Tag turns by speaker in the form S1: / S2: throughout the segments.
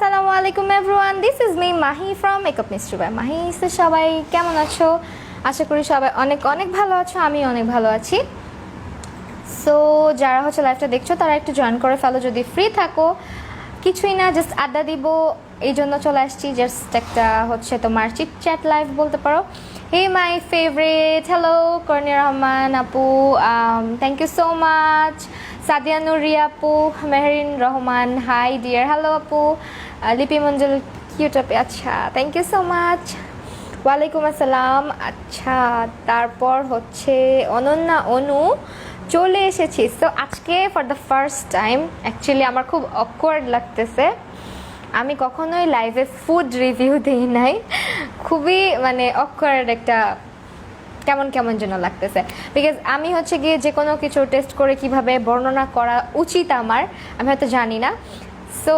S1: আসসালামু আলাইকুম everyone, this is me Mahi from makeup mystery by Mahi. সবাই কেমন আছো? আশা করি সবাই অনেক অনেক ভালো আছো। আমি অনেক ভালো আছি। সো যারা হচ্ছে লাইভটা দেখছো তারা একটু জয়েন করে ফেলো যদি ফ্রি থাকো। কিছুই না, জাস্ট আড্ডা দিব, এই জন্য চলে আসছি। জাস্ট একটা হচ্ছে তোমার চিট চ্যাট লাইভ বলতে পারো। Hey my favourite, hello Karnia Rahman আপু, thank you so much. Sadia Nuria আপু, Mehrin Rahman, hi dear, hello আপু। লিপি মঞ্জুল কিউট আপে, আচ্ছা থ্যাংক ইউ সো মাচ। ওয়ালাইকুম আসসালাম। আচ্ছা, তারপর হচ্ছে অনন্যা অনু, চলে এসেছি। সো আজকে for the first time actually আমার খুব অকওয়ার্ড লাগতেছে। আমি কখনোই লাইভে ফুড রিভিউ দিই নাই, খুবই মানে অকওয়ার্ড একটা কেমন কেমন যেন লাগতেছে। বিকজ আমি হচ্ছে গিয়ে যে কোনো কিছু টেস্ট করে কিভাবে বর্ণনা করা উচিত আমি হয়তো জানি না। সো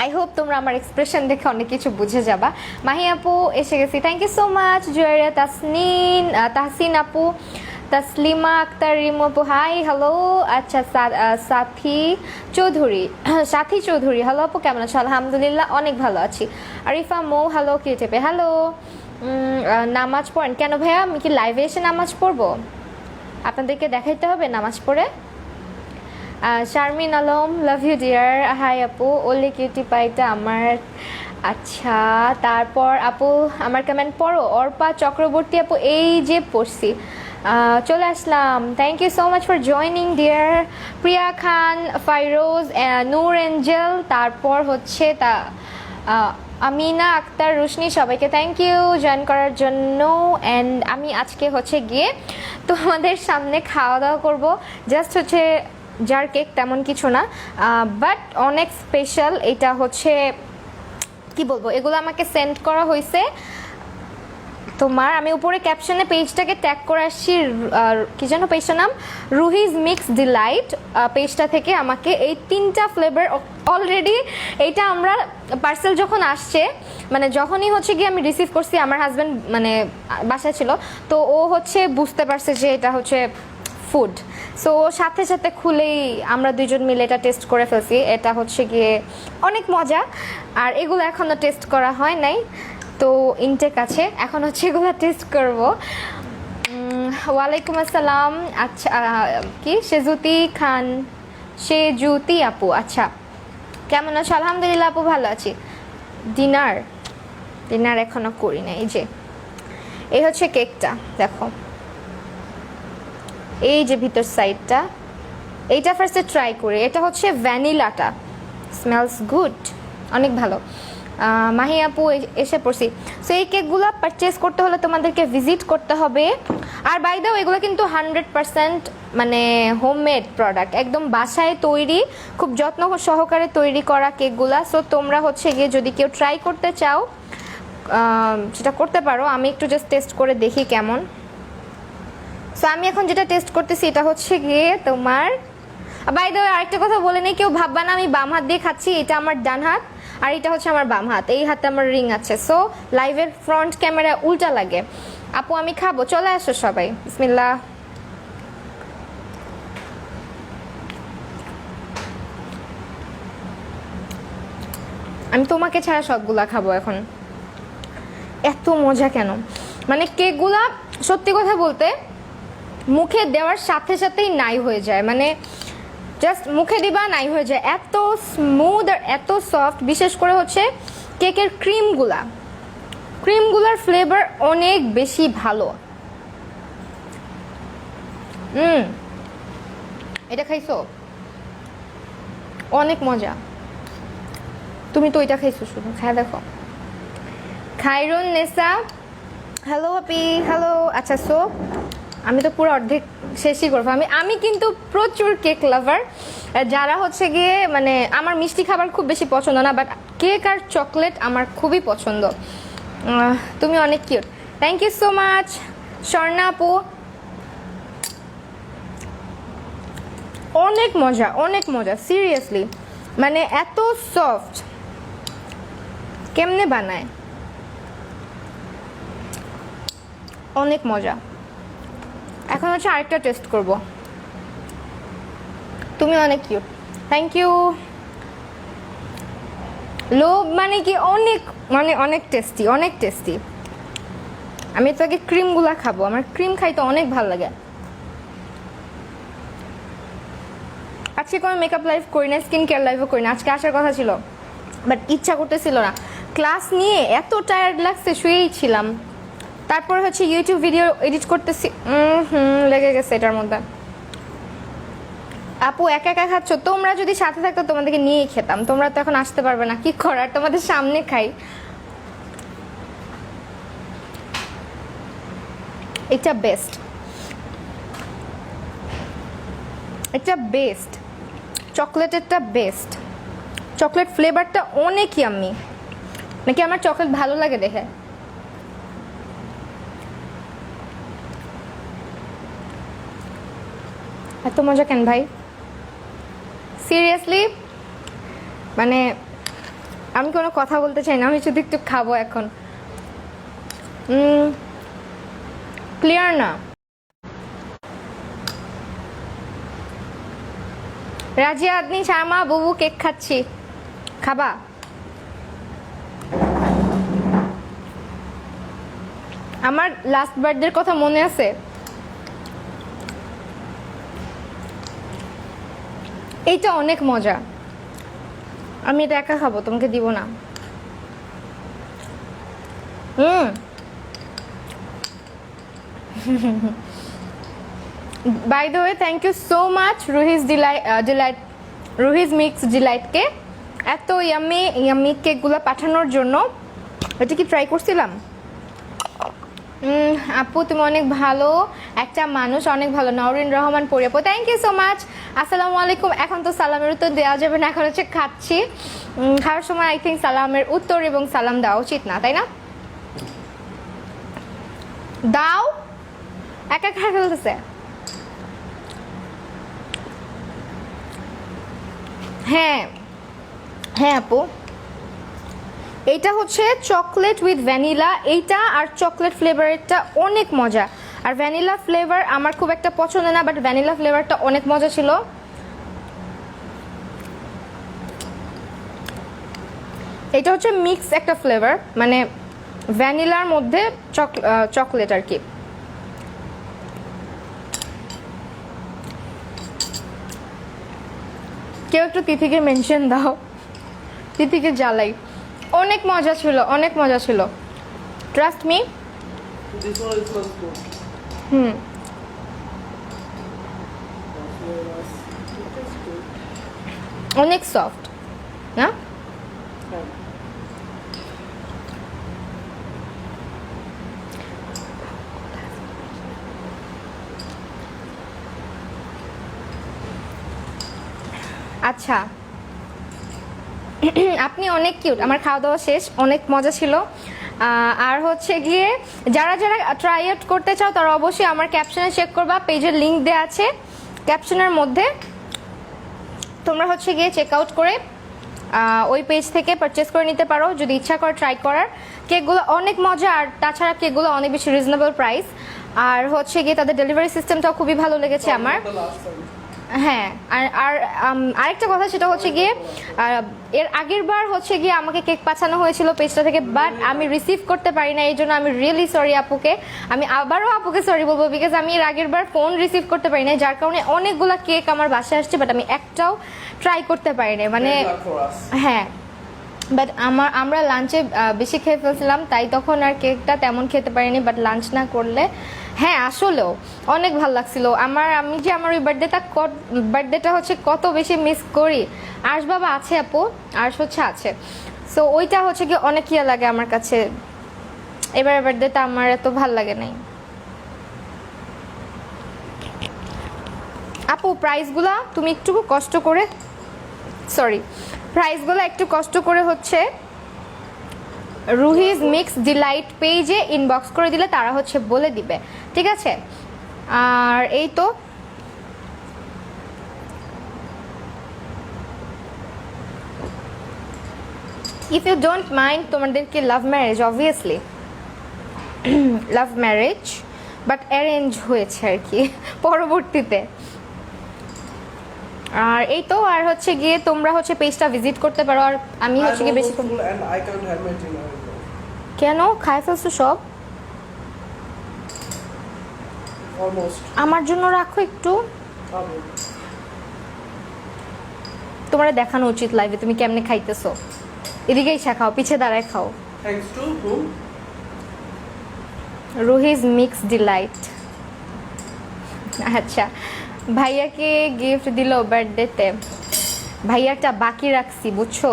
S1: আই হোপ তোমরা আমার এক্সপ্রেশন দেখে অনেক কিছু বুঝে যাবা। মাহি আপু এসে গেছি, thank you so much. Zueria Tahsin আপু, তসলিমা আক্তার রিমু আপু, হাই হ্যালো। আচ্ছা, সাথী চৌধুরী, হ্যালো আপু, কেমন আছো? আলহামদুলিল্লাহ অনেক ভালো আছি। আরিফা মৌ, হ্যালো কিউটেপে, হ্যালো। নামাজ পড়েন কেন ভাইয়া? আমি কি লাইভে এসে নামাজ পড়বো? আপনাদেরকে দেখাইতে হবে নামাজ পড়ে? Sharmin Alam, love you dear, hi আপু। ওলি কিউটি পাইটা আমার। আচ্ছা, তারপর আপু আমার কমেন্ট পড়ো। অর্পা চক্রবর্তী আপু, এই যে পড়ছি, চলে আসলাম। Thank you so much for joining dear. Priya Khan, Fairoz, Noor Angel, তারপর হচ্ছে আমিনা আক্তার, রুশনি, সবাইকে থ্যাংক ইউ জয়েন করার জন্য। অ্যান্ড আমি আজকে হচ্ছে গিয়ে তোমাদের সামনে খাওয়া দাওয়া করবো। জাস্ট হচ্ছে যার কেক, তেমন কিছু না, বাট অনেক স্পেশাল। এটা হচ্ছে কি বলবো, এগুলো আমাকে সেন্ড করা হয়েছে তোমার, আমি উপরে ক্যাপশনে পেজটাকে ট্যাগ করে আসছি। কি যেন পেজটার নাম, রুহিজ মিক্স ডিলাইট। পেজটা থেকে আমাকে এই 3টা ফ্লেভার অলরেডি, এইটা আমরা পার্সেল যখন আসছে, মানে যখনই হচ্ছে গিয়ে আমি রিসিভ করছি, আমার হাজব্যান্ড মানে বাসায় ছিল, তো ও হচ্ছে বুঝতে পারছে যে এটা হচ্ছে ফুড। সো সাথে সাথে খুলেই আমরা দুজন মিলে এটা টেস্ট করে ফেলছি। এটা হচ্ছে গিয়ে অনেক মজা। আর এগুলো এখনও টেস্ট করা হয় নাই, তো ইনটেক আছে, এখন হচ্ছে এগুলো টেস্ট করব। ওয়ালাইকুম আসসালাম। আচ্ছা, কি সেজুতি আপু, আচ্ছা কেমন আছো? আলহামদুলিল্লাহ আপু ভালো আছি। ডিনার এখনো করি না। এই হচ্ছে কেকটা, দেখো এই যে ভিতর সাইডটা, এইটা ফার্স্টে ট্রাই করি। এটা হচ্ছে ভ্যানিলাটা, স্মেলস গুড, অনেক ভালো। মাহি আপু এসে পড়ছি। সো এই কেকগুলো পারচেস করতে হলে তোমাদেরকে ভিজিট করতে হবে। আর বাই দাও, এগুলো কিন্তু 100% মানে হোমমেড প্রোডাক্ট, একদম বাসায় তৈরি, খুব যত্ন সহকারে তৈরি করা কেকগুলা। সো তোমরা হচ্ছে গিয়ে যদি কেউ ট্রাই করতে চাও সেটা করতে পারো। আমি একটু জাস্ট টেস্ট করে দেখি কেমন। সো আমি এখন যেটা টেস্ট করতেছি এটা হচ্ছে গিয়ে তোমার, বাই দ্য ওয়ে আরেকটা কথা বলে নেই, কেউ ভাববা না আমি বাম হাত দিয়ে খাচ্ছি। এটা আমার ডান হাত, আর এটা হচ্ছে আমার বাম হাত। এই হাতে আমার রিং আছে। সো লাইভের ফ্রন্ট ক্যামেরা উল্টা লাগে। আপু আমি খাবো, চলে আসো সবাই, বিসমিল্লাহ। আমি তোমাকে ছাড়া সবগুলা খাবো এখন। এত মজা কেন, মানে কেকগুলা সত্যি কথা বলতে মুখে দেওয়ার সাথে সাথেই নাই হয়ে যায়, মানে জাস্ট মুখে দিবা নাই হয়ে যায়, এত স্মুথ আর এত সফট। বিশেষ করে হচ্ছে কেকের ক্রিমগুলার ফ্লেভার অনেক বেশি ভালো। এটা খাইছো? অনেক মজা। তুমি তো এটা খাইছো, শুধু খায় দেখো। Khairun Nessa, hello happy, hello. আচ্ছা, সো আমি তো পুরো অর্ধেক শেষই করবো। আমি কিন্তু প্রচুর কেক লাভার। যারা হচ্ছে গিয়ে মানে আমার মিষ্টি খাবার খুব বেশি পছন্দ না, বাট কেক আর চকলেট আমার খুবই পছন্দ। তুমি অনেক cute, thank you so much. Swarna আপু, অনেক মজা সিরিয়াসলি, মানে এত সফট, কেমনে বানায়, অনেক মজা। এখন হচ্ছে আরেকটা টেস্ট করব। তুমি অনেক কিউট, থ্যাংক ইউ। লোভ মানে কি অনেক, মানে অনেক টেস্টি, অনেক টেস্টি। আমি তো আগে ক্রিমগুলা খাবো, আমার ক্রিম খাইতে অনেক ভালো লাগে। আজকে কোনো মেকআপ লাইভ করি না, স্কিন কেয়ার লাইভও করি না। আজকে আসার কথা ছিল বাট ইচ্ছা করতেছিল না, ক্লাস নিয়ে এত টায়ার্ড লাগছে, শুয়েই ছিলাম। তারপর হচ্ছে ইউটিউব ভিডিও এডিট করতেছি, লেগে গেছে এটার মধ্যে। আপু একা একা খাচ্ছ? তোমরা যদি সাথে থাকতো তোমাদেরকে নিয়েই খেতাম, তোমরা তো এখন আসতে পারবে না, কি করার, তোমাদের সামনে খাই। এটা বেস্ট, এটা বেস্ট, চকলেটেরটা বেস্ট। চকলেট ফ্লেভারটা অনেক ইয়াম্মি। নাকি আমার চকলেট ভালো লাগে দেখে? এত মজা কেন ভাই? সিরিয়াসলি মানে আমি কোনো কথা বলতে চাই না, আমি শুধু একটু খাবো এখন। ক্লিয়ার না? রাজিয়া আদনি শামা বুবু কেক খাচ্ছি, খাবা? আমার লাস্ট বার্থডের কথা মনে আছে? এইটা অনেক মজা, আমি এটা একা খাবো, তোমাকে দিব না। By the way thank you so much Ruhi's mix ডিলাইটকে এত ইয়াম্মি ইয়াম্মি কেকগুলো পাঠানোর জন্য। এটা কি ট্রাই করছিলাম? আপু তুমি অনেক ভালো একটা মানুষ, অনেক ভালো। নওরিন রহমান পরি আপু থ্যাংক ইউ সো মাচ। আসসালামু আলাইকুম। এখন তো সালামের উত্তর দেওয়া যাবে না, এখন হচ্ছে খাচ্ছি। খাওয়ার সময় আই থিঙ্ক সালামের উত্তর এবং সালাম দেওয়া উচিত না, তাই না? দাও, একা খাই ফেলতেছে। হ্যাঁ হ্যাঁ আপু, এইটা হচ্ছে চকলেট উইথ ভ্যানিলা, এইটা আর চকলেট ফ্লেভারেরটা অনেক মজা। আর ভ্যানিলা ফ্লেভার আমার খুব একটা পছন্দ না, বাট ভ্যানিলা ফ্লেভারটা অনেক মজা ছিল। এটা হচ্ছে মিক্স একটা ফ্লেভার, মানে ভ্যানিলার মধ্যে চকলেট আর কি। কেউ একটু তিথিকে মেনশন দাও, তিথিকে জ্বালাই। অনেক মজা ছিল, অনেক মজা ছিল, ট্রাস্ট মি। অনেক সফট না? আচ্ছা আপনি অনেক কিউট। আমার খাওয়া দাওয়া শেষ, অনেক মজা ছিল। আর হচ্ছে গিয়ে যারা যারা ট্রাই আউট করতে চাও তারা অবশ্যই আমার ক্যাপশনে চেক করবা, পেজের লিংক দেওয়া আছে ক্যাপশনের মধ্যে। তোমরা হচ্ছে গিয়ে চেক আউট করে ওই পেজ থেকে পারচেস করে নিতে পারো যদি ইচ্ছা করে ট্রাই করার। কেকগুলো অনেক মজা, আর তাছাড়া কেকগুলো অনেক বেশি রিজনেবল প্রাইস। আর হচ্ছে গিয়ে তাদের ডেলিভারি সিস্টেমটাও খুবই ভালো লেগেছে আমার। হ্যাঁ, আর আর আরেকটা কথা, সেটা হচ্ছে গিয়ে এর আগের বার হচ্ছে গিয়ে আমাকে কেক পাঠানো হয়েছিল পেজটা থেকে, বাট আমি রিসিভ করতে পারি না, এই জন্য আমি রিয়েলি সরি আপুকে। আমি আবারও আপুকে সরি বলবো, বিকজ আমি এর আগের বার ফোন রিসিভ করতে পারি না, যার কারণে অনেকগুলো কেক আমার বাসায় আসছে, বাট আমি একটাও ট্রাই করতে পারি না। মানে হ্যাঁ, বাট আমরা লাঞ্চে বেশি খেয়ে ফেলছিলাম, তাই তখন আর কেকটা তেমন খেতে পারিনি। বাট লাঞ্চ না করলে হ্যাঁ আসলেও অনেক ভালো লাগছিল আমি যে আমার ওই বার্থডেটা হচ্ছে কত বেশি মিস করি। আর্শ বাবা আছে আপু, আর্শ হচ্ছে আছে। সো ওইটা হচ্ছে কি অনেক ইয়া লাগে আমার কাছে। এবারের বার্থডেটা আমার এত ভাল লাগে নাই। আপু প্রাইসগুলা তুমি একটু কষ্ট করে, প্রাইসগুলো একটু কষ্ট করে হচ্ছে রুহিজ মিক্স ডিলাইট পেজে ইনবক্স করে দিলে তারা হচ্ছে বলে দিবে, ঠিক আছে? আর এই তো ইফ ইউ ডোন্ট মাইন্ড, তোমাদেরকে love marriage, obviously love marriage, but arrange হয়েছে আর কি পরবর্তীতে। আর এই তো, আর হচ্ছে গিয়ে তোমরা হচ্ছে পেজটা ভিজিট করতে পারো। আর আমি হচ্ছে গিয়ে বেশি কেন খাই ফেলছো সব? আমার জন্য রাখো একটু, তোমার দেখানো উচিত লাইভে তুমি কেমনে খাইতেছো। এদিকেই খাও, পিছে দাঁড়ায় খাও। রুহিজ মিক্স ডিলাইট। আচ্ছা, ভাইয়াকে গিফট দিল বার্থডেতে, ভাইয়াটা বাকি রাখছি বুঝছো।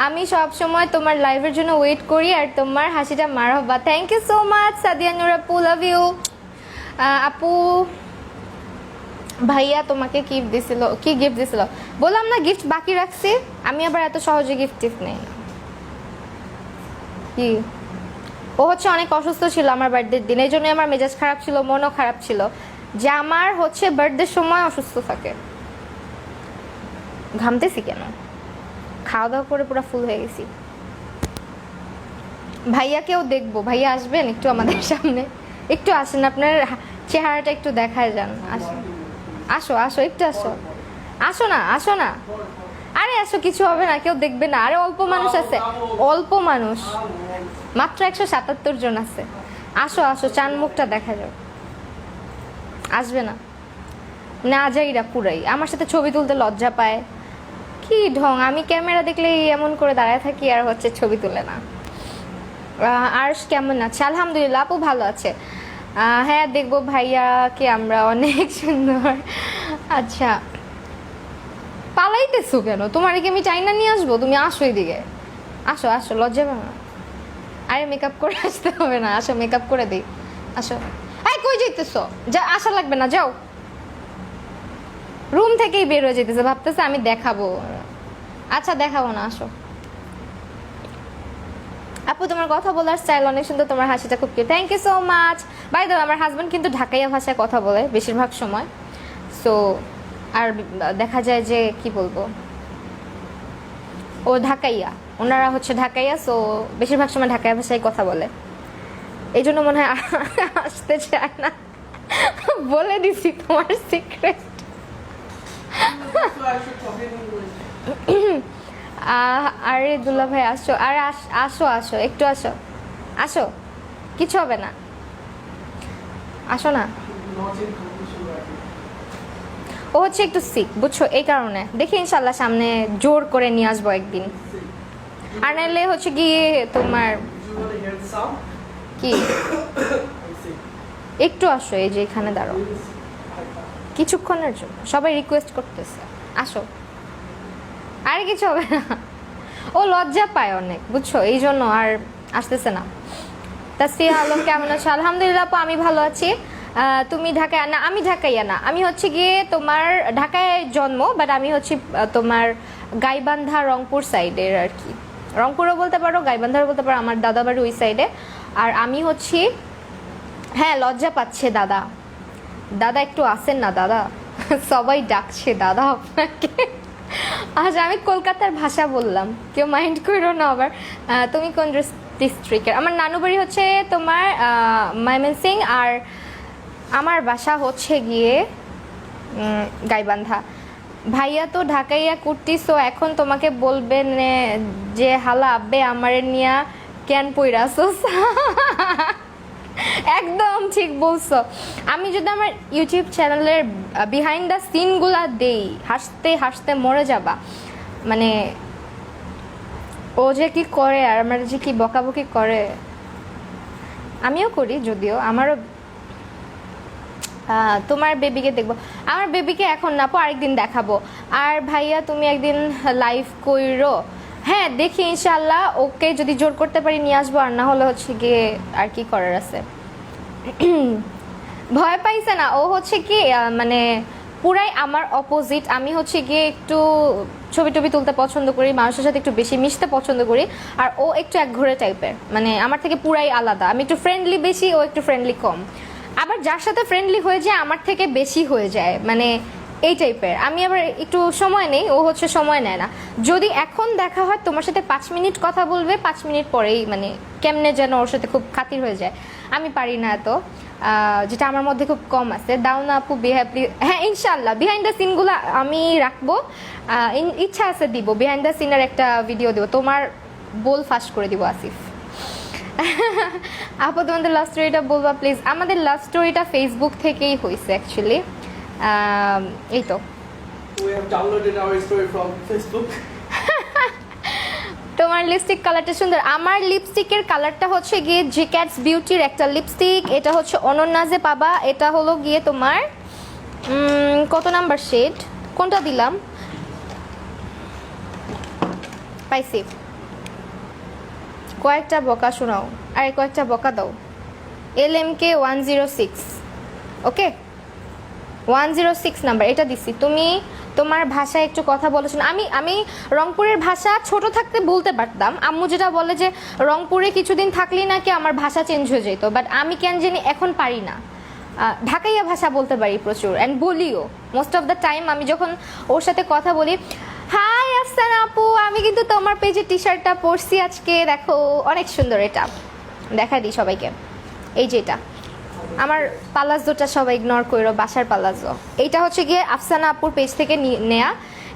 S1: আমি সব সময় তোমার লাইভের জন্য ওয়েট করি আর তোমার হাসিটা মারহাবা। Thank you so much Sadia Noor আপু, লাভ ইউ। আপু ভাইয়া তোমাকে কি গিফট দিছিল? বললাম না গিফট বাকি রাখছি। আমি আবার এত সহজে গিফট নেই না। কি ও হচ্ছে অনেক অসুস্থ ছিল আমার বার্থডের দিন, এই জন্য আমার মেজাজ খারাপ ছিল, মনও খারাপ ছিল যে আমার হচ্ছে বার্থডের সময় অসুস্থ থাকে। ঘামতেছি কেন? খাওয়া দাওয়া করে পুরো ফুল হয়ে গেছি। ভাইয়াকেও দেখবো, ভাইয়া আসবেন একটু আমাদের সামনে, একটু আসেন, আপনার চেহারাটা একটু দেখায় যান। আসো আসো একটু আসো, আসো না আসো না, আরে আসো, কিছু হবে না, কেউ দেখবে না। আরে অল্প মানুষ আছে, অল্প মানুষ, মাত্র 177 জন আছে। আসো আসো, চান মুখটা দেখা যাও। আসবে না? না যাইরা পুরাই আমার সাথে ছবি তুলতে লজ্জা পায়। কি ঢং, আমি ক্যামেরা দেখলে এমন করে দাঁড়ায় থাকি আর হচ্ছে ছবি তুলে না। আর কেমন আছে? আলহামদুলিল্লাহ, আপু ভালো আছে। হ্যাঁ দেখবো ভাইয়াকে আমরা, অনেক সুন্দর। আচ্ছা পালাইতেছো কেন? তোমার কি আমি চাইনা নিয়ে আসবো? তুমি আসো এদিকে, আসো আসো, লজ্জা পাবে না? আরে মেকআপ করে আসতে হবে না, আসো মেকআপ করে দিই, আসো। এই কই যাইতেছো? যা, আসা লাগবে না, যাও। রুম থেকেই বের হয়ে যেতেছে, ভাবতেছে আমি দেখাবো। আচ্ছা দেখাবো না, আসো। আপু তোমার কথা বলার স্টাইল অনেক সুন্দর, তোমার হাসিটা খুব cute. Thank you so much. By the way, আমার হাজব্যান্ড কিন্তু ঢাকাইয়া ভাষায় কথা বলে বেশিরভাগ সময়। সো আর দেখা যায় যে কি বলবো, ও ঢাকাইয়া, ওনারা হচ্ছে ঢাকাইয়া, সো বেশিরভাগ সময় ঢাকাইয়া ভাষায় কথা বলে, এই জন্য মনে হয় আসতে চায় না। বলে দিছি তোমার সিক্রেট। আরে দুলা ভাই আসো, আর আসো আসো একটু আসো, আসো, কিছু হবে না, আসো না। ও হচ্ছে একটু সিক বুঝছো, এই কারণে। দেখি ইনশাল্লাহ সামনে জোর করে নিয়ে আসবো একদিন। আর নাহলে হচ্ছে গিয়ে তোমার কি, একটু আসো, এই যে এখানে দাঁড়ো কিছুক্ষণের জন্য, সবাই রিকোয়েস্ট করতেছে আসো। আরে কিছু হবে না, ও লজ্জা পায় অনেক বুঝছো, এই জন্য আর আসতেছে না। তাসফিয়া আলম কেমন আছো? আলহামদুলিল্লাহ আপু আমি ভালো আছি। তুমি ঢাকায় না? আমি ঢাকাইয়া না, আমি হচ্ছে গিয়ে তোমার ঢাকায় জন্ম, বাট আমি হচ্ছে তোমার গাইবান্ধা রংপুর সাইডের আর কি। রংপুরও বলতে পারো, গাইবান্ধারও বলতে পারো, আমার দাদা বাড়ি ওই সাইডে। আর আমি হচ্ছি, হ্যাঁ লজ্জা পাচ্ছে দাদা, দাদা একটু আসেন না দাদা, সবাই ডাকছে দাদা আপনাকে। আচ্ছা আমি কলকাতার ভাষা বললাম, কেউ মাইন্ড করো না আবার। তুমি কোন ডিস্ট্রিক্টের? আমার নানু বাড়ি হচ্ছে তোমার ময়মনসিং, আর আমার বাসা হচ্ছে গিয়ে গাইবান্ধা। ভাইয়া তো ঢাকাইয়া কুর্তি, সো এখন তোমাকে বলবেন যে হালা আব্বে আমারে নিয়া কেন পইরাছোস। একদম ঠিক বলছো। আমি যদি আমার ইউটিউব চ্যানেলের বিহাইন্ড দ্য সিনগুলা দেই, হাসতে হাসতে মরে যাবা। মানে ও যে কি করে আর আমার যে কি বকাবকি করে, আমিও করি যদিও, আমারও। তোমার বেবিকে দেখবো? আমার বেবিকে এখন না, আরেকদিন দেখাবো। আর ভাইয়া তুমি একদিন লাইভ কইরো? হ্যাঁ দেখি ইনশাল্লাহ, ওকে যদি জোর করতে পারি নিয়ে আসবো, আর না হলে হচ্ছে গিয়ে আর কি করার আছে। ভয় পাইছে না, ও হচ্ছে কি মানে পুরাই আমার অপোজিট। আমি হচ্ছে গিয়ে একটু ছবি টবি তুলতে পছন্দ করি, মানুষের সাথে একটু বেশি মিশতে পছন্দ করি, আর ও একটু একঘরে টাইপের, মানে আমার থেকে পুরাই আলাদা। আমি একটু ফ্রেন্ডলি বেশি, ও একটু ফ্রেন্ডলি কম। আবার যার সাথে ফ্রেন্ডলি হয়ে যায় আমার থেকে বেশি হয়ে যায়, মানে এই টাইপের। আমি আবার একটু সময় নেই, ও হচ্ছে সময় নেয় না। যদি এখন দেখা হয় তোমার সাথে 5 মিনিট কথা বলবে, 5 মিনিট পরেই মানে কেমনে যেন ওর সাথে খুব খাতির হয়ে যায়। আমি পারি না এত। যেটা আমার মধ্যে খুব কম আছে। দাও না আপু হ্যাঁ ইনশাল্লাহ বিহাইন্ড দ্য সিনগুলো আমি রাখবো, ইচ্ছা আছে দিব, বিহাইন্ড দ্য সিনের একটা ভিডিও দেবো, তোমার বল ফাঁস করে দিব আসিফ। আপু তোমাদের লাভ স্টোরিটা বলবা প্লিজ। আমাদের লাভ স্টোরিটা ফেসবুক থেকেই হয়েছে অ্যাকচুয়ালি, এই তো।
S2: We have downloaded our story from Facebook.
S1: তোমার লিপস্টিক কালারটা সুন্দর। আমার লিপস্টিকের কালারটা হচ্ছে গিয়ে জিক্যাটস বিউটির একটা লিপস্টিক, এটা হচ্ছে অনন্যাজে পাবা। এটা হলো গিয়ে তোমার কত নাম্বার শেড, কোনটা দিলাম পাইছি। কয়েকটা বকা শোনাও, আরে কয়েকটা বকা দাও। LMK 106, ওকে 106 নাম্বার, এটা দিছি। তুমি তোমার ভাষায় একটু কথা বলেছো। আমি রংপুরের ভাষা ছোট থাকতে বলতে পারতাম, আম্মু যেটা বলে যে রংপুরে কিছুদিন থাকলেই নাকি আমার ভাষা চেঞ্জ হয়ে যেত, বাট আমি কেন জানি এখন পারি না। ঢাকাইয়া ভাষা বলতে পারি প্রচুর, অ্যান্ড বলিও মোস্ট অফ দ্য টাইম। আমি যখন ওর সাথে কথা বলি, হাই আফসানা আপু, আমি কিন্তু তোমার পেজে টি শার্টটা পরছি আজকে, দেখো অনেক সুন্দর, এটা দেখা দিই সবাইকে। এই যে এটা আমার পালাজোটা, সবাই ইগনোর করো, বাসার পালাজো। এইটা হচ্ছে গিয়ে আফসানা আপুর পেজ থেকে নেয়া।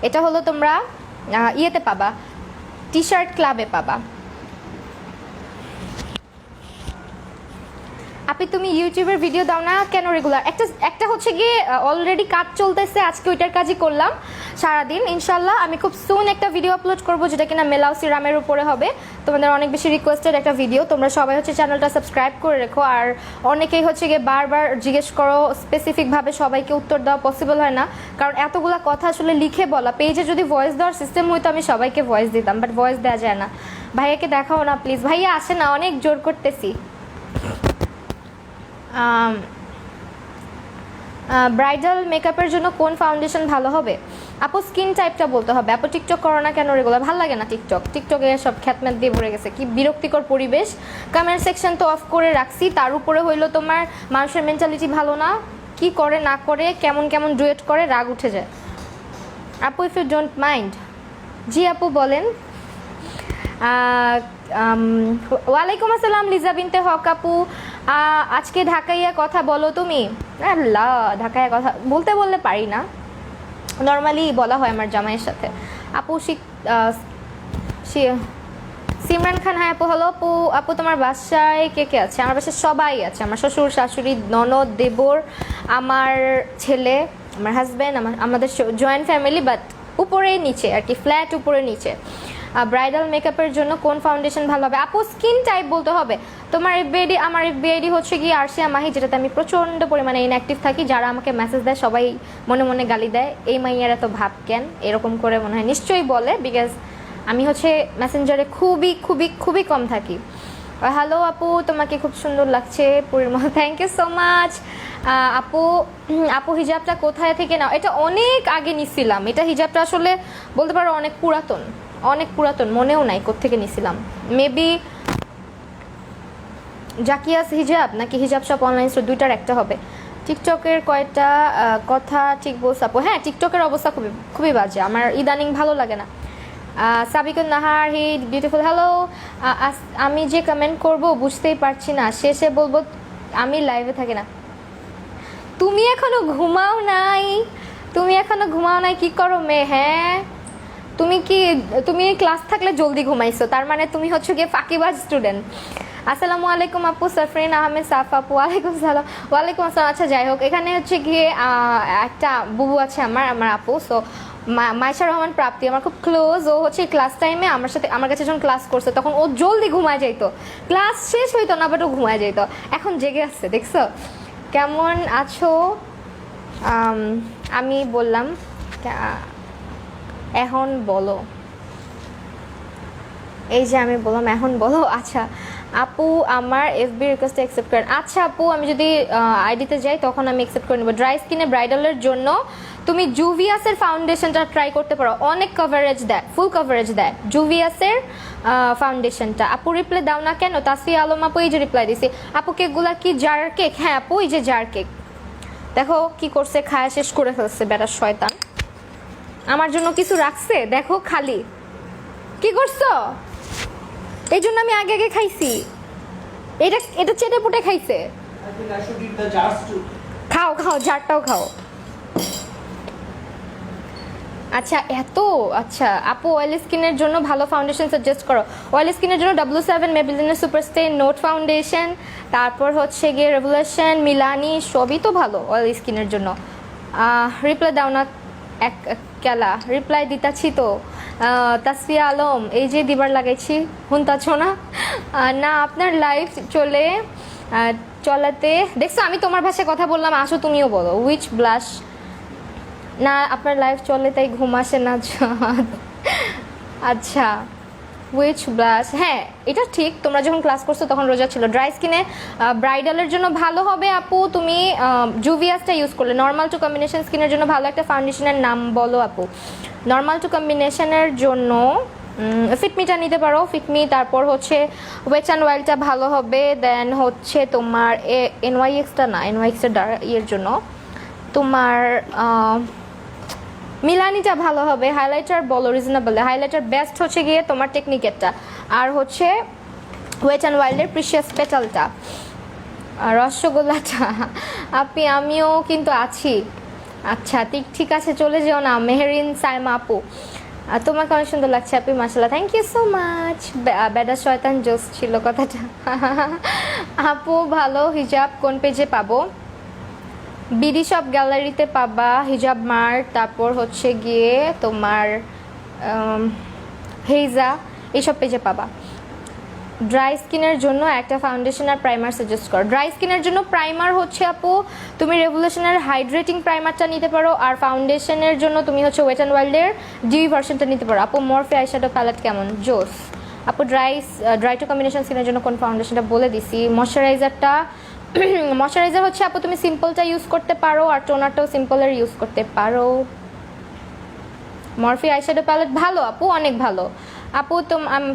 S1: এটা হলো তোমরা ইয়েতে পাবা, টি শার্ট ক্লাবে পাবা। আপনি তুমি ইউটিউবের ভিডিও দাও না কেন রেগুলার? একটা হচ্ছে গিয়ে অলরেডি কাজ চলতেছে, আজকে ওইটার কাজই করলাম সারাদিন। ইনশাল্লাহ আমি খুব সুন একটা ভিডিও আপলোড করবো, যেটা কিনা মেলাও সিরামের উপরে হবে। তোমাদের অনেক বেশি রিকোয়েস্টেড একটা ভিডিও, তোমরা সবাই হচ্ছে চ্যানেলটা সাবস্ক্রাইব করে রেখো। আর অনেকেই হচ্ছে গিয়ে বারবার জিজ্ঞেস করো, স্পেসিফিকভাবে সবাইকে উত্তর দেওয়া পসিবল হয় না, কারণ এতগুলো কথা আসলে লিখে বলা। পেজে যদি ভয়েস দেওয়ার সিস্টেম হইতো আমি সবাইকে ভয়েস দিতাম, বাট ভয়েস দেওয়া যায় না। ভাইয়াকে দেখাও না প্লিজ, ভাইয়া আসে না, অনেক জোর করতেছি। ব্রাইডাল মেকআপের জন্য কোন ফাউন্ডেশন ভালো হবে? আপু স্কিন টাইপটা বলতে হবে। আপু টিকটক করো না কেন রেগুলার? ভালো লাগে না টিকটকে সব খ্যাতম্যাত দিয়ে ভরে গেছে, কি বিরক্তিকর পরিবেশ। কমেন্ট সেকশন তো অফ করে রাখছি, তার উপরে হইলো তোমার মানুষের মেন্টালিটি ভালো না, কি করে না করে, কেমন কেমন ডুয়েট করে, রাগ উঠে যায়। আপু ইফ ইউ ডোন্ট মাইন্ড। জি আপু বলেন। ওয়ালাইকুম আসসালাম লিজা বিনতে হক আপু, আজকে ঢাকাইয়া কথা বলো তুমি? আল্লাহ, ঢাকাইয়া কথা বলতে বললে পারি না, নর্মালি বলা হয় আমার জামাইয়ের সাথে। আপু সিমরান খান, হ্যাঁ আপু হলো। আপু তোমার বাসায় কে কে আছে? আমার বাসায় সবাই আছে, আমার শ্বশুর শাশুড়ি ননদ দেবর, আমার ছেলে, আমার হাজব্যান্ড, আমাদের জয়েন্ট ফ্যামিলি, বাট উপরে নিচে আর কি, ফ্ল্যাট উপরে নিচে। ব্রাইডাল মেকআপের জন্য কোন ফাউন্ডেশন ভালো হবে? আপু স্কিন টাইপ বলতে হবে। তোমার এফবিআইডি, আমার এফবিআইডি হচ্ছে গিয়ে আরশিয়া মাহি, যেটাতে আমি প্রচণ্ড পরিমাণে ইনঅ্যাক্টিভ থাকি। যারা আমাকে মেসেজ দেয় সবাই মনে মনে গালি দেয়, এই মাইয়ার এত ভাব কেন, এরকম করে মনে হয় নিশ্চয়ই বলে, বিকজ আমি হচ্ছে মেসেঞ্জারে খুবই খুবই খুবই কম থাকি। হ্যালো আপু, তোমাকে খুব সুন্দর লাগছে পুরীর মতো, থ্যাংক ইউ সো মাচ। আপু হিজাবটা কোথায় থেকে নাও? এটা অনেক আগে নিছিলাম, এটা হিজাবটা আসলে বলতে পারো অনেক পুরাতন, মনেও নাই কোত্থেকে নিছিলাম। মেবি জাকিয়াস হিজাব নাকি হিজাব শপ অনলাইন স্টোর, দুইটার একটা হবে। টিকটকের কয়টা কথা ঠিক বলছ আপু? হ্যাঁ, টিকটকের অবস্থা খুবই বাজে, আমার ইদানিং ভালো লাগে না। সাবিকুন নাহার, হি বিউটিফুল, হ্যালো। আমি যে কমেন্ট করব বুঝতেই পারছি না, শেষে বলবো আমি লাইভে থাকি না। তুমি এখনো ঘুমাও নাই, কি করো মেয়ে? হ্যাঁ, তুমি ক্লাস থাকলে জলদি ঘুমাইছো, তার মানে তুমি হচ্ছে গিয়ে ফাঁকিবাজ স্টুডেন্ট। আসসালামু আলাইকুম আপু, সাফরিন আহমেদ সাফ আপু। ওয়ালাইকুম সালাম। ওয়ালাইকুম আসসালাম। আচ্ছা যাই হোক, এখানে হচ্ছে গিয়ে একটা বুবু আছে আমার আপু, সো মাইশা রহমান প্রাপ্তি, আমার খুব ক্লোজ। ও হচ্ছে ক্লাস টাইমে আমার কাছে যখন ক্লাস করছে তখন ও জলদি ঘুমায় যাইতো, ক্লাস শেষ হইতো না বাট ও ঘুমায় যাইতো। এখন জেগে আসছে, দেখছো? কেমন আছো? আমি বললাম এখন বলো, এই যে আমি বললাম এখন বলো। আচ্ছা আপু, আমার এফবি রিকোয়েস্ট অ্যাকসেপ্ট করেন? আচ্ছা আপু, আমি যদি আইডিতে যাই তখন আমি অ্যাকসেপ্ট করে নেব। ড্রাই স্কিনে ব্রাইডালের জন্য তুমি জুভিয়াসের ফাউন্ডেশনটা ট্রাই করতে পারো, অনেক কভারেজ দেয়, ফুল কভারেজ দেয় জুভিয়াসের ফাউন্ডেশনটা। আপু রিপ্লাই দাও না কেন? তাসফিয়া আলম আপু এই যে রিপ্লাই দিছি। আপু কেকগুলা কি জার কেক? হ্যাঁ আপু, এই যে জার কেক, দেখো কি করছে, খায়া শেষ করে ফেলছে বেটার শয়তান। আমার জন্য কিছু রাখছে, দেখো খালি কি করছো, এই জন্য আমি আগে খাইছি। এটা চেটে পুটে খাইছে,
S2: I think I should eat the jars too.
S1: খাও খাও, জারটাও খাও। আচ্ছা আচ্ছা আপু অয়েলি স্কিনের জন্য ভালো ফাউন্ডেশন সাজেস্ট করো। অয়েলি স্কিনের জন্য W7 মেবিলিনের সুপারস্টে নোট ফাউন্ডেশন, তারপর হচ্ছে গিয়ে রেভলিউশন, মিলানি, সবই তো ভালো অয়েলি স্কিনের জন্য। রিপ্লাই দাও না এক কেলা, রিপ্লাই দিতাছি তো। তাসফিয়া আলম, এই যে দিবার লাগাইছি হুনতাছ না? না আপনার লাইফ চলাতে দেখছো আমি তোমার ভাষায় কথা বললাম, আসো তুমিও বলো। উইচ ব্লাশ না আপনার লাইফ চলে তাই ঘুম আসে না। আচ্ছা উইচ ব্লাশ, হ্যাঁ এটা ঠিক, তোমরা যখন ক্লাস করছো তখন রোজা ছিল। ড্রাই স্কিনে ব্রাইডালের জন্য ভালো হবে আপু তুমি জুভিয়াসটা ইউজ করলে। নর্মাল টু কম্বিনেশন স্কিনের জন্য ভালো একটা ফাউন্ডেশনের নাম বলো আপু। নর্মাল টু কম্বিনেশনের জন্য ফিটমিটা নিতে পারো, ফিটমি, তারপর হচ্ছে ওয়েট অ্যান্ড ওয়াইল্ডটা ভালো হবে। দেন হচ্ছে তোমার NYXটা না, NYXের ইয়ের জন্য তোমার মিলানিটা ভালো হবে। হাইলাইটার বলো রিজনেবল, হাইলাইটার বেস্ট হচ্ছে গিয়ে তোমার টেকনিকেরটা, আর হচ্ছে ওয়েট অ্যান্ড ওয়াইল্ডের প্রিশিয়াস পেটালটা, আর রসগোল্লাটা। আমিও কিন্তু আছি। আচ্ছা ঠিক আছে, চলে যেও না। মেহেরিন সাইমা আপু, তোমাকে অনেক সুন্দর লাগছে আপু, মাশাআল্লাহ, থ্যাংক ইউ সো মাচ। বেডা শয়তান জোস ছিল কথাটা। আপু ভালো হিজাব কোন পেজে পাবো? বিডি শপ গ্যালারিতে পাবা, হিজাব মার্ট, তারপর হচ্ছে গিয়ে তোমার হেইজা, এইসব পেজে পাবা। ড্রাই স্কিনের জন্য একটা ফাউন্ডেশন আর প্রাইমার সাজেস্ট করো। ড্রাই স্কিনের জন্য প্রাইমার হচ্ছে আপু তুমি রেভলিউশনের হাইড্রেটিং প্রাইমারটা নিতে পারো, আর ফাউন্ডেশনের জন্য তুমি হচ্ছে ওয়েট অ্যান্ড ওয়াইল্ডের ডিউ ভার্সনটা নিতে পারো। আপু মরফে আইশ্যাডো প্যালেট কেমন? জোস। আপু ড্রাই টু কম্বিনেশন স্কিনের জন্য কোন ফাউন্ডেশনটা বলে দিছি। ময়শ্চারাইজার হচ্ছে আপু তুমি সিম্পলটা ইউজ করতে পারো, আর টোনারটাও সিম্পলের ইউজ করতে পারো। মরফি আইশ্যাডো প্যালেট ভালো আপু, অনেক ভালো আপু।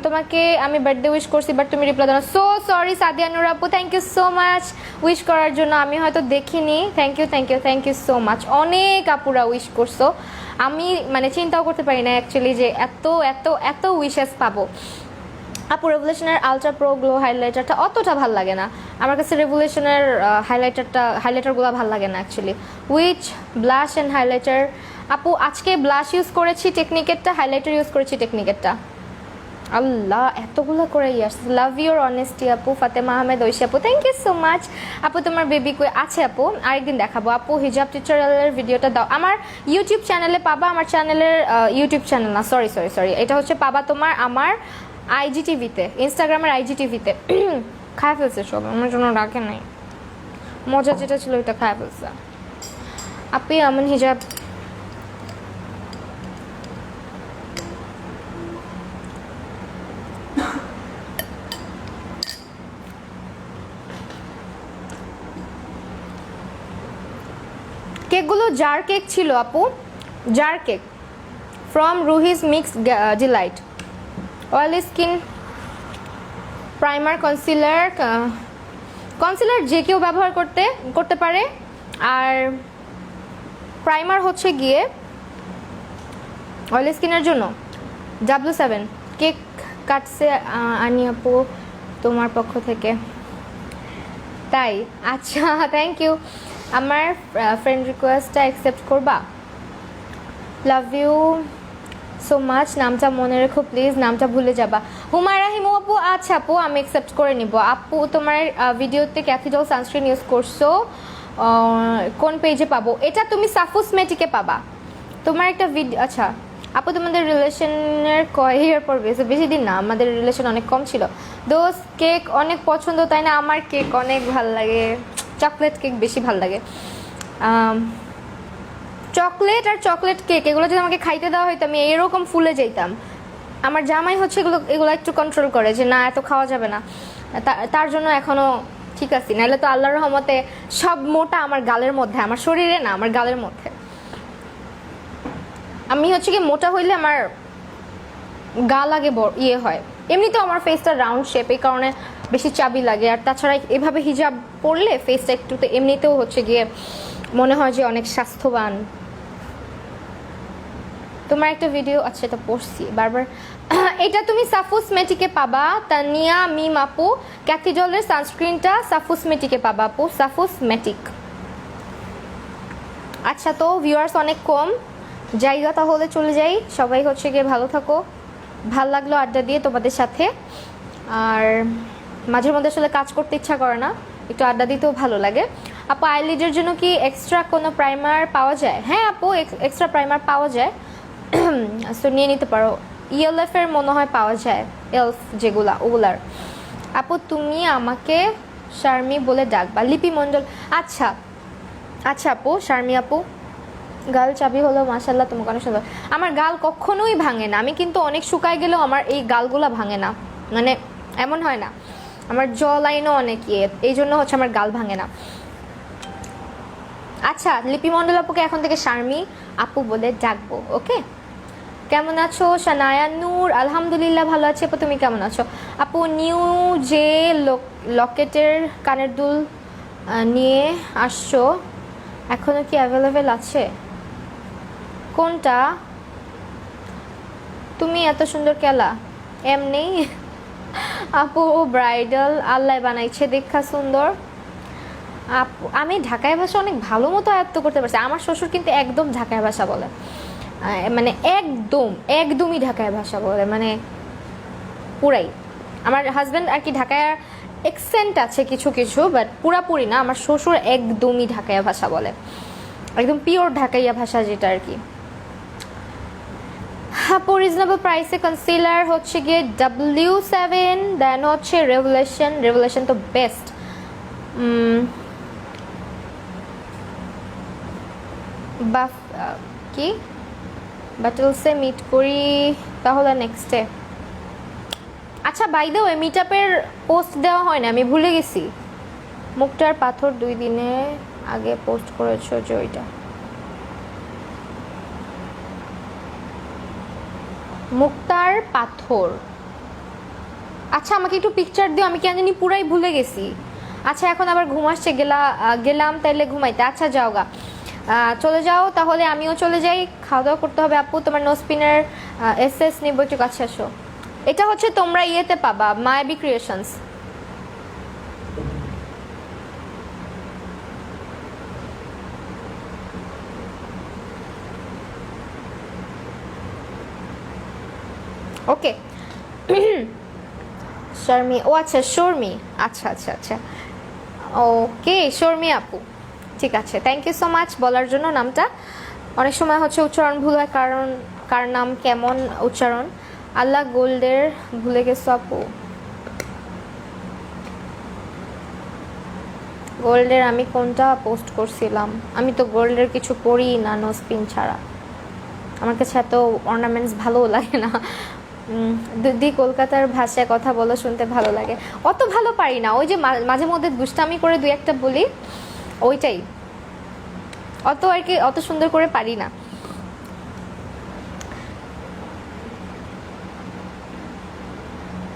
S1: তোমাকে আমি বার্থডে উইশ করছি বাট তুমি রিপ্লাই দাও। সো সরি সাদিয়া নূর আপু, thank you so much wish করার জন্য। আমি হয়তো দেখিনি। Thank you so much. অনেক আপুরা উইশ করছো, আমি মানে চিন্তাও করতে পারি না অ্যাকচুয়ালি যে এত এত এত উইশেস পাবো। আপু রেভলিউশনের আলট্রা প্রো গ্লো হাইলাইটারটা অতটা ভাল লাগে না আমার কাছে। রেভলিউশনের হাইলাইটারগুলো ভাল লাগে না actually. Which blush and highlighter? আপু আজকে ব্লাশ ইউজ করেছি টেকনিকেরটা, হাইলাইটার ইউজ করেছি টেকনিকেরটা। আল্লাহ এতগুলো করে আসছে। লাভ ইউর অনেস্টি আপু। ফাতেমা আহমেদ ঐশী আপু, থ্যাংক ইউ সো মাচ। আপু তোমার বেবি কই আছে? আপু আরেকদিন দেখাবো। আপু হিজাব টিউটোরিয়ালের ভিডিওটা দাও। আমার ইউটিউব চ্যানেলে পাবা। আমার চ্যানেলের ইউটিউব চ্যানেল না, সরি এটা হচ্ছে পাবা তোমার আমার IGTV-তে, ইনস্টাগ্রামের IGTV-তে। খায় ফেলছে সব, আমার জন্য রাখে নাই। মজা যেটা ছিল ওইটা খায় ফেলছে। আপনি এমন হিজাব কেকগুলো জার কেক ছিল আপু, jar cake from Ruhi's mix delight. Oily skin primer concealer যে কেউ ব্যবহার করতে পারে, আর প্রাইমার হচ্ছে গিয়ে অয়েলি স্কিনের জন্য W7। কেক কাটছে আনি আপু তোমার পক্ষ থেকে, তাই? আচ্ছা থ্যাংক ইউ। আমার ফ্রেন্ড রিকোয়েস্টটা অ্যাকসেপ্ট করবা? Love you so much. নামটা মনে রেখো প্লিজ, নামটা ভুলে যাবা। হুমায়রা হিমু আপু, আচ্ছা আপু আমি অ্যাকসেপ্ট করে নিব। আপু তোমার ভিডিওতে ক্যাথিডল সানস্ক্রিন ইউজ করছো, কোন পেজে পাবো? এটা তুমি সাফুসমেটিকে পাবা। তোমার একটা ভিডিও, আচ্ছা আপু তোমাদের রিলেশনের কয় ইয়ার পর বেশি দিন না, আমাদের রিলেশন অনেক কম ছিল। দোস্ত কেক অনেক পছন্দ তাই না? আমার কেক অনেক ভাল লাগে, চকলেট কেক বেশি ভাল লাগে। চকলেট আর চকলেট কেক এগুলো যদি আমাকে খাইতে দেওয়া হইতো আমি এরকম ফুলে যেতাম। আমার জামাই হচ্ছে এগুলো একটু কন্ট্রোল করে যে না এত খাওয়া যাবে না, তার জন্য এখনো ঠিক আছে। নাহলে তো আল্লাহর রহমতে সব মোটা আমার গালের মধ্যে, আমার শরীরে না আমার গালের মধ্যে। আমি হচ্ছে কি মোটা হইলে আমার গাল আগে ইয়ে হয়। এমনিতেও আমার ফেসটা রাউন্ড শেপ, এই কারণে বেশি চাবি লাগে। আর তাছাড়া এভাবে হিজাব পরলে ফেসটা একটু তো এমনিতেও হচ্ছে গিয়ে মনে হয় যে অনেক স্বাস্থ্যবান। তোমার একটা ভিডিও আচ্ছা এটা পড়ছি বারবার এটা তুমি সাফুসমেটিকে পাবা, তানিয়া মিম আপু ক্যাথিডলের সানস্ক্রিনটা সাফুসমেটিকে পাবা আপু, সাফুসমেটিক। আচ্ছা তো ভিউয়ার্স অনেক কম, জায়গা তাহলে চলে যাই। সবাই হচ্ছে গিয়ে ভালো থাকো, ভাল লাগলো আড্ডা দিয়ে তোমাদের সাথে। আর মাঝে মধ্যে আসলে কাজ করতে ইচ্ছা করে না, একটু আড্ডা দিতেও ভালো লাগে। আপু আইলিডের জন্য কি এক্সট্রা কোনো প্রাইমার পাওয়া যায়? হ্যাঁ আপু এক্সট্রা প্রাইমার পাওয়া যায়, সো নিয়ে নিতে পারো। ইএলএফ এর মনে হয় পাওয়া যায়, এলফ যেগুলা ওগুলার। আপু তুমি আমাকে শার্মি বলে ডাকবা, লিপি মণ্ডল। আচ্ছা আচ্ছা আপু, শার্মি আপু। গাল চাবি হলো মাশাল্লাহ, তোমাকে অনেক সুন্দর। আমার গাল কখনোই ভাঙে না, আমি কিন্তু অনেক শুকায় গেলেও আমার এই গালগুলা ভাঙে না, মানে এমন হয় না। আমার জ লাইনও অনেক এই জন্য হচ্ছে আমার গাল ভাঙে না। আচ্ছা লিপি মণ্ডল আপুকে এখন থেকে শার্মি আপু বলে ডাকবো, ওকে? কেমন আছো শানায়া নূর? আলহামদুলিল্লাহ ভালো আছি আপু, তুমি কেমন আছো? আপু নিউ যে লকেটের কানের দুল নিয়ে আসছো এখনো কি অ্যাভেলেবেল আছে? কোনটা? তুমি এত সুন্দর কেলা এমনি? আপু ব্রাইডাল আল্লাহ বানাইছে দেখা সুন্দর। আপু আমি ঢাকায় ভাষা অনেক ভালো মতো আয়ত্ত করতে পারছি। আমার শ্বশুর কিন্তু একদম ঢাকায় ভাষা বলে, মানে একদমই ঢাকায় ভাষা বলে, মানে পুরাই। আমার হাজব্যান্ড আর কি ঢাকায় এক্সেন্ট আছে কিছু কিছু, বাট পুরাপুরি না। আমার শ্বশুর একদমই ঢাকাইয়া ভাষা বলে, একদম পিওর ঢাকাইয়া ভাষা যেটা আর কি। আপু রিজনেবল প্রাইসে কনসিলার হচ্ছে গিয়ে W7, দেন হচ্ছে রেভুলেশন তো বেস্ট। বাফ কি ব্যাটেলসে মিট করি তাহলে নেক্সটে। আচ্ছা বাই দ্য ওয়ে মিট আপের পোস্ট দেওয়া হয় না, আমি ভুলে গেছি। মুক্তার পাথর 2 দিনে আগে পোস্ট করেছো যে ওইটা। মুক্তার পাথর, আচ্ছা আমাকে একটু পিকচার দিও, আমি কেন জানি পুরাই ভুলে গেছি। আচ্ছা এখন আবার ঘুম আসছে, গেলাম তাইলে ঘুমাইতে। আচ্ছা যাও গা, চলে যাও তাহলে, আমিও চলে যাই, খাওয়া দাওয়া করতে হবে। আপু তোমার নোস্পিনের এসএস নিব, একটু কাছে আসো। এটা হচ্ছে তোমরা ইয়েতে পাবা, মায়াবী ক্রিয়েশনস। ওকে শর্মি, ও আচ্ছা শর্মি, আচ্ছা আচ্ছা আচ্ছা ওকে শর্মি আপু, ঠিক আছে। থ্যাংক ইউ সো মাচ বলার জন্য নামটা। অনেক সময় হচ্ছে উচ্চারণ ভুল হয়, কারণ কার নাম কেমন উচ্চারণ। আল্লাহ গোল্ডের ভুলে গেছো আপু? গোল্ডের আমি কোনটা পোস্ট করছিলাম? আমি তো গোল্ডের কিছু পরি না, নোস্পিন ছাড়া। আমার কাছে এত অর্নামেন্টস ভালো লাগে না। দিদি কলকাতার ভাষায় কথা বলো, শুনতে ভালো লাগে। অত ভালো পারি না, ওই যে মাঝে মধ্যে দুষ্টামি করে 2-1টা বলি, ওইটাই। অত আর কি অত সুন্দর করে পারি না।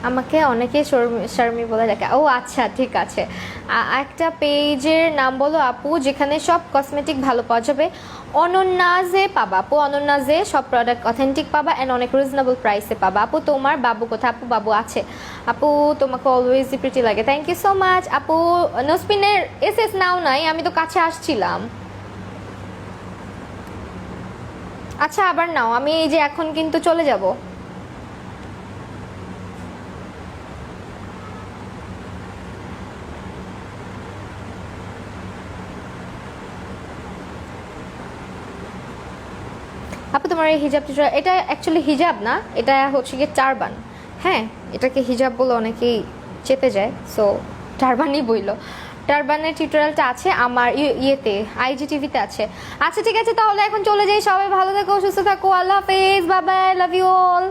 S1: আমাকে অনেকে শর্মি বলে ডাকে। ও আচ্ছা ঠিক আছে। একটা পেজের নাম বলো আপু যেখানে সব কসমেটিক ভালো পাওয়া যাবে। অনন্যাজে পাবা আপু, অনন্যাজে সব প্রোডাক্ট অথেন্টিক পাবা অ্যান্ড অনেক রিজনেবল প্রাইসে পাবা। আপু তোমার বাবু কোথায়? আপু বাবু আছে। আপু তোমাকে অলওয়েজই প্রিটি লাগে, থ্যাংক ইউ সো মাচ। আপু নোস্পিনের এসএস নাও নাই, আমি তো কাছে আসছিলাম। আচ্ছা আবার নাও, আমি এই যে এখন কিন্তু চলে যাব। আপু তোমার এই হিজাব, এটা অ্যাকচুয়ালি হিজাব না, এটা হচ্ছে গিয়ে টারবান। হ্যাঁ এটাকে হিজাব বলে অনেকেই চেপে যায়, সো টারবানই বইল। টারবানের টিউটোরিয়ালটা আছে আমার ইয়েতে, IGTV-তে আছে। আচ্ছা ঠিক আছে তাহলে এখন চলে যাই, সবাই ভালো থাকো, সুস্থ থাকো, আল্লাহ হাফেজ, bye bye, love you all.